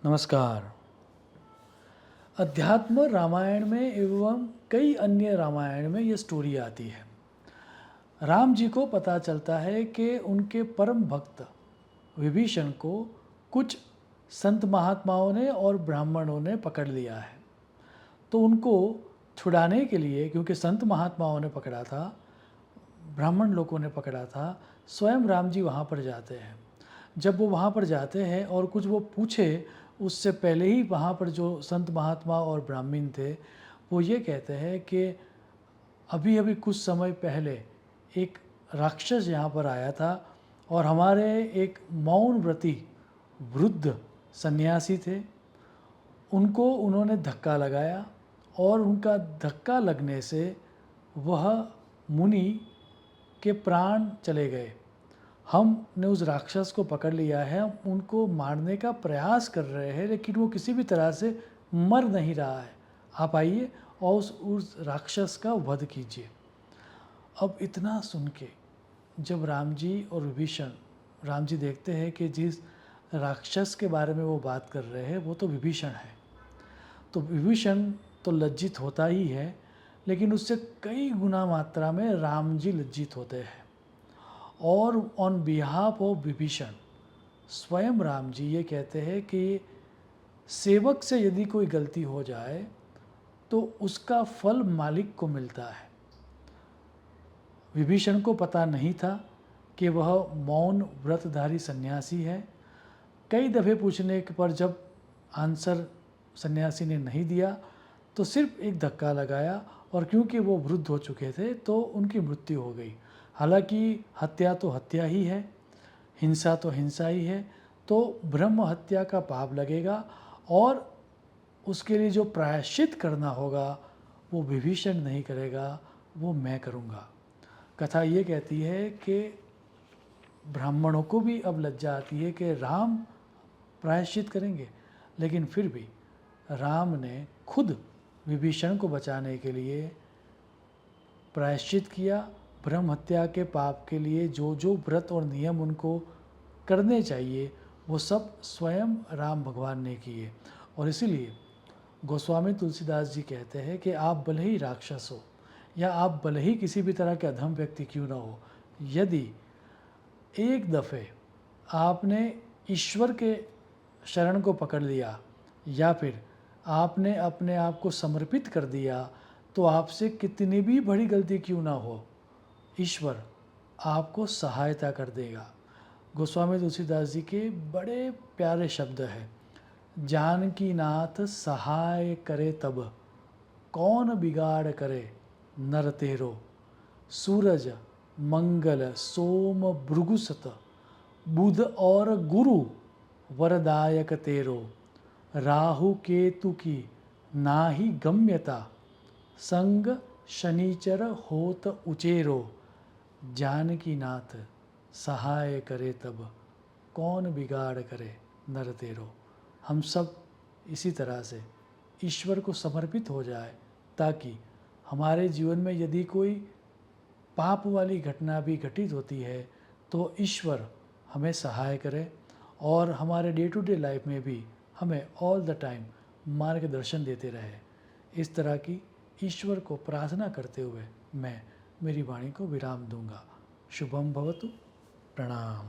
नमस्कार। अध्यात्म रामायण में एवं कई अन्य रामायण में ये स्टोरी आती है। राम जी को पता चलता है कि उनके परम भक्त विभीषण को कुछ संत महात्माओं ने और ब्राह्मणों ने पकड़ लिया है। तो उनको छुड़ाने के लिए, क्योंकि संत महात्माओं ने पकड़ा था, ब्राह्मण लोगों ने पकड़ा था, स्वयं राम जी वहाँ पर जाते हैं। जब वो वहाँ पर जाते हैं और कुछ वो पूछे, उससे पहले ही वहाँ पर जो संत महात्मा और ब्राह्मण थे, वो ये कहते हैं कि अभी अभी कुछ समय पहले एक राक्षस यहाँ पर आया था और हमारे एक मौन व्रती वृद्ध सन्यासी थे, उनको उन्होंने धक्का लगाया और उनका धक्का लगने से वह मुनि के प्राण चले गए। हमने उस राक्षस को पकड़ लिया है, हम उनको मारने का प्रयास कर रहे हैं, लेकिन वो किसी भी तरह से मर नहीं रहा है। आप आइए और उस राक्षस का वध कीजिए। अब इतना सुन के जब राम जी और विभीषण, राम जी देखते हैं कि जिस राक्षस के बारे में वो बात कर रहे हैं वो तो विभीषण है, तो विभीषण तो लज्जित होता ही है, लेकिन उससे कई गुना मात्रा में राम जी लज्जित होते हैं। और ऑन बिहाफ ऑफ विभीषण स्वयं राम जी ये कहते हैं कि सेवक से यदि कोई गलती हो जाए तो उसका फल मालिक को मिलता है। विभीषण को पता नहीं था कि वह मौन व्रतधारी सन्यासी है। कई दफ़े पूछने पर जब आंसर सन्यासी ने नहीं दिया तो सिर्फ एक धक्का लगाया, और क्योंकि वो वृद्ध हो चुके थे तो उनकी मृत्यु हो गई। हालांकि हत्या तो हत्या ही है, हिंसा तो हिंसा ही है, तो ब्रह्म हत्या का पाप लगेगा और उसके लिए जो प्रायश्चित करना होगा वो विभीषण नहीं करेगा, वो मैं करूँगा। कथा ये कहती है कि ब्राह्मणों को भी अब लज्जा आती है कि राम प्रायश्चित करेंगे, लेकिन फिर भी राम ने खुद विभीषण को बचाने के लिए प्रायश्चित किया। ब्रह्म हत्या के पाप के लिए जो जो व्रत और नियम उनको करने चाहिए वो सब स्वयं राम भगवान ने किए। और इसीलिए गोस्वामी तुलसीदास जी कहते हैं कि आप भले ही राक्षस हो या आप भले ही किसी भी तरह के अधम व्यक्ति क्यों ना हो, यदि एक दफ़े आपने ईश्वर के शरण को पकड़ लिया या फिर आपने अपने आप को समर्पित कर दिया, तो आपसे कितनी भी बड़ी गलती क्यों ना हो, ईश्वर आपको सहायता कर देगा। गोस्वामी तुलसीदास जी के बड़े प्यारे शब्द हैं, जानकी नाथ सहाय करे तब, कौन बिगाड़ करे नर तेरो, सूरज मंगल सोम भृगुसत, बुध और गुरु वरदायक तेरो, राहु केतु की नाहि गम्यता, संग शनिचर होत उचेरो, जानकी नाथ सहाय करे तब, कौन बिगाड़ करे नर तेरो। हम सब इसी तरह से ईश्वर को समर्पित हो जाए ताकि हमारे जीवन में यदि कोई पाप वाली घटना भी घटित होती है तो ईश्वर हमें सहाय करे और हमारे डे टू डे लाइफ में भी हमें ऑल द टाइम मार्गदर्शन देते रहे। इस तरह की ईश्वर को प्रार्थना करते हुए मैं मेरी वाणी को विराम दूंगा। शुभम भवतु। प्रणाम।